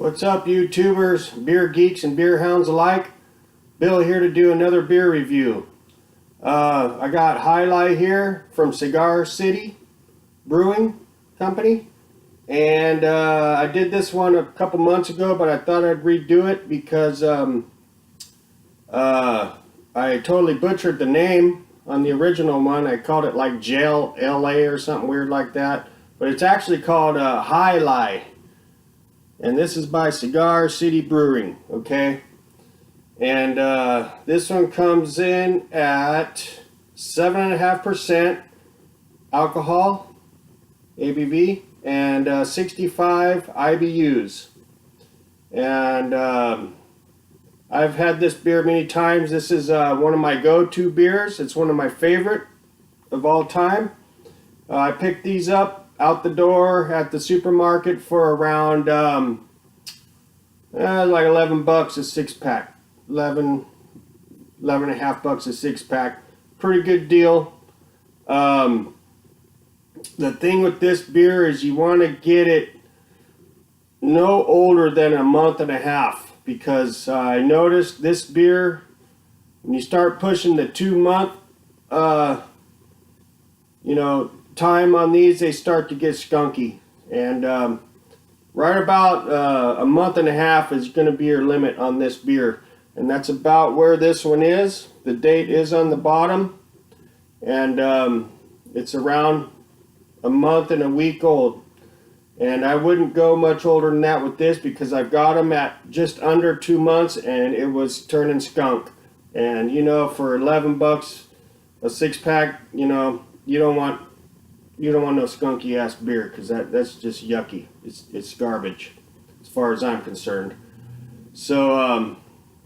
What's up, YouTubers, beer geeks, and beer hounds alike? Bill here to do another beer review. I got Alai here from Cigar City Brewing Company, and I did this one a couple months ago, but I thought I'd redo it because I totally butchered the name on the original one. I called it like Jail LA or something weird like that, but it's actually called Alai. And this is by Cigar City Brewing, okay? And this one comes in at 7.5% alcohol, ABV, and 65 IBUs. And I've had this beer many times. This is one of my go-to beers. It's one of my favorite of all time. I picked these up out the door at the supermarket for around like 11 bucks a six pack. 11 and a half bucks a six pack. Pretty good deal. The thing with this beer is you want to get it no older than a month and a half, because I noticed this beer, when you start pushing the 2-month time on these, they start to get skunky. And right about a month and a half is going to be your limit on this beer, and that's about where this one is. The date is on the bottom, and it's around a month and a week old. And I wouldn't go much older than that with this, because I've got them at just under 2 months and it was turning skunk. And for 11 bucks a six pack, you don't want no skunky ass beer, because that's just yucky. It's garbage as far as I'm concerned. So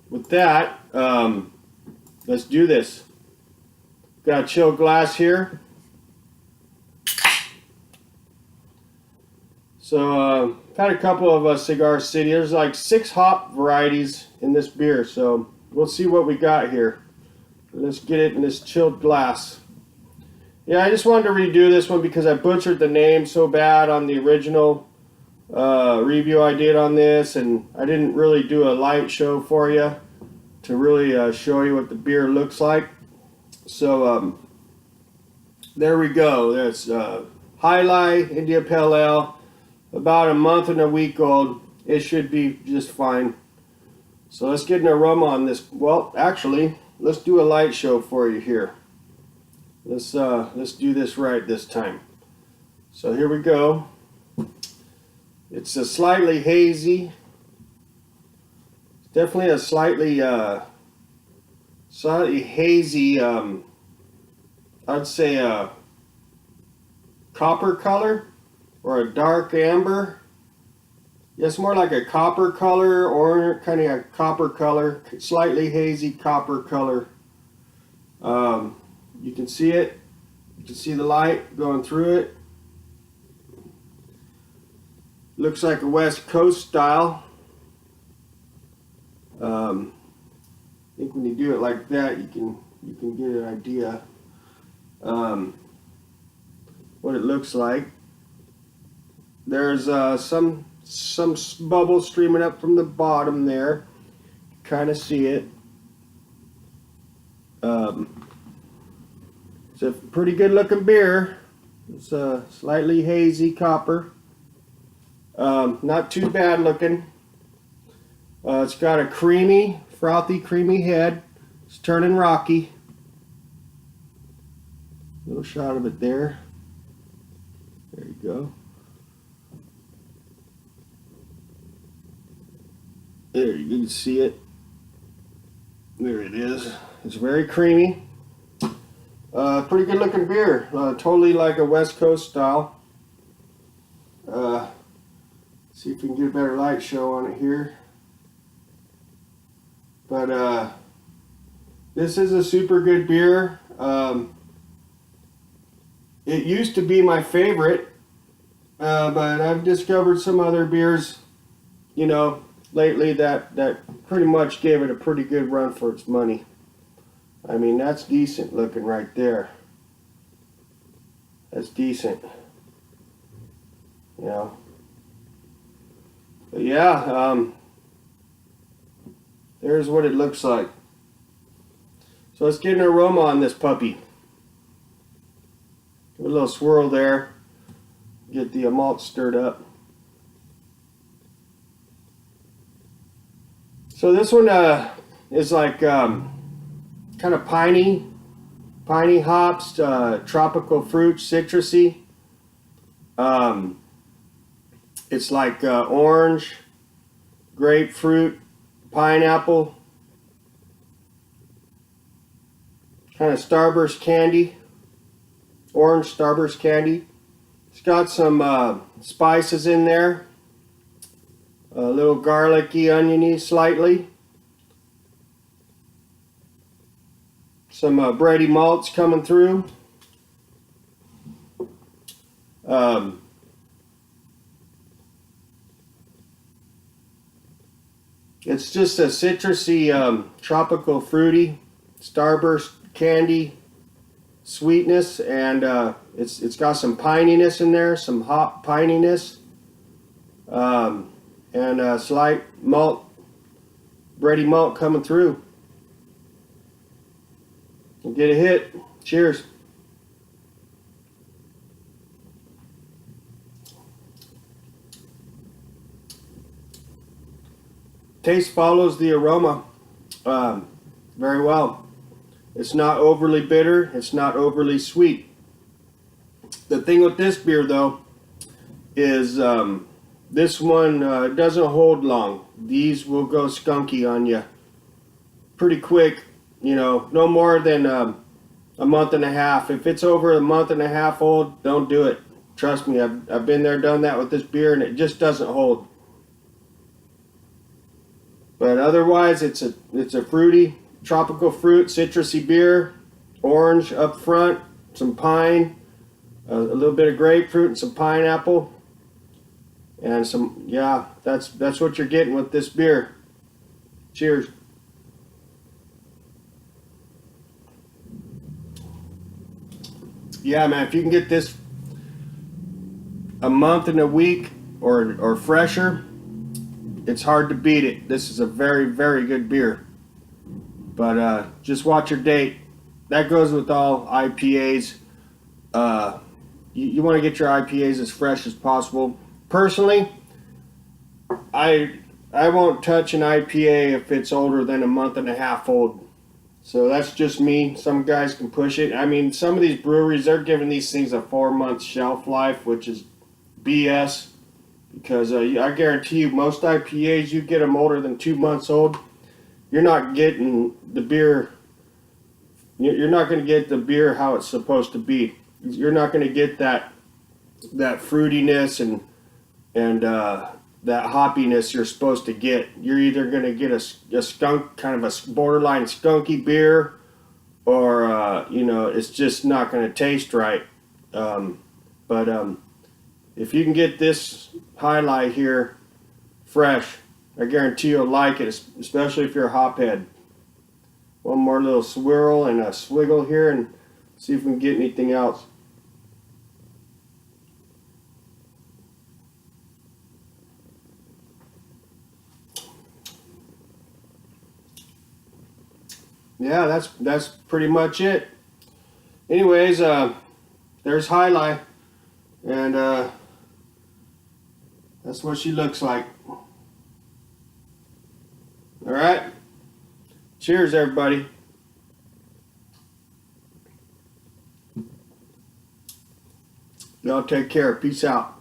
with that, let's do this. Got a chilled glass here. So I've had a couple of Cigar City. There's like 6 hop varieties in this beer, so we'll see what we got here. Let's get it in this chilled glass. Yeah, I just wanted to redo this one because I butchered the name so bad on the original review I did on this, and I didn't really do a light show for you to really show you what the beer looks like. So there we go. That's Alai India Pale Ale, about a month and a week old. It should be just fine. So let's get an aroma on this. Well, actually, let's do a light show for you here. Let's do this right this time. So here we go. It's a slightly hazy. It's definitely a slightly hazy. I'd say a copper color or a dark amber. Yes, more like a copper color, or kind of a copper color, slightly hazy copper color. You can see it. You can see the light going through it. Looks like a West Coast style. I think when you do it like that, you can get an idea what it looks like. There's some bubbles streaming up from the bottom there. Kind of see it. It's a pretty good looking beer. It's a slightly hazy copper. Not too bad looking. It's got a creamy, frothy, creamy head. It's turning rocky. Little shot of it there. There you go. There, you can see it. There it is. It's very creamy. Pretty good looking beer. Totally like a West Coast style. See if we can get a better light show on it here. But this is a super good beer. It used to be my favorite, but I've discovered some other beers, lately that pretty much gave it a pretty good run for its money. I mean, that's decent looking right there. That's decent. But yeah, there's what it looks like. So let's get an aroma on this puppy. Give it a little swirl there. Get the malt stirred up. So this one is like kind of piney hops, tropical fruit, citrusy. It's like orange, grapefruit, pineapple, kind of Starburst candy, orange Starburst candy. It's got some spices in there, a little garlicky, oniony slightly. Some Bready malts coming through. It's just a citrusy, tropical fruity, Starburst candy sweetness, and it's got some pininess in there, some hop pininess, and a slight malt, Bready malt coming through. We'll get a hit. Cheers. Taste follows the aroma very well. It's not overly bitter. It's not overly sweet. The thing with this beer, though, is this one doesn't hold long. These will go skunky on you pretty quick. You know, no more than a month and a half. If it's over a month and a half old, don't do it. Trust me, I've been there, done that with this beer, and it just doesn't hold. But otherwise, it's a fruity, tropical fruit, citrusy beer, orange up front, some pine, a little bit of grapefruit and some pineapple, and some, yeah, that's what you're getting with this beer. Cheers. Yeah, man, if you can get this a month and a week or fresher, it's hard to beat it. This is a very, very good beer. But just watch your date. That goes with all IPAs. You want to get your IPAs as fresh as possible. Personally, I won't touch an IPA if it's older than a month and a half old. So that's just me. Some guys can push it. I mean, some of these breweries, they're giving these things a 4-month shelf life, which is BS. Because I guarantee you, most IPAs, you get them older than 2 months old, you're not getting the beer. You're not going to get the beer how it's supposed to be. You're not going to get that fruitiness and that hoppiness you're supposed to get. You're either going to get a skunk, kind of a borderline skunky beer, or you know, it's just not going to taste right. But if you can get this highlight here fresh, I guarantee you'll like it, especially if you're a hophead. One more little swirl and a swiggle here, and see if we can get anything else. Yeah, that's pretty much it. Anyways, there's Highlight, and that's what she looks like. All right. Cheers, everybody. Y'all take care. Peace out.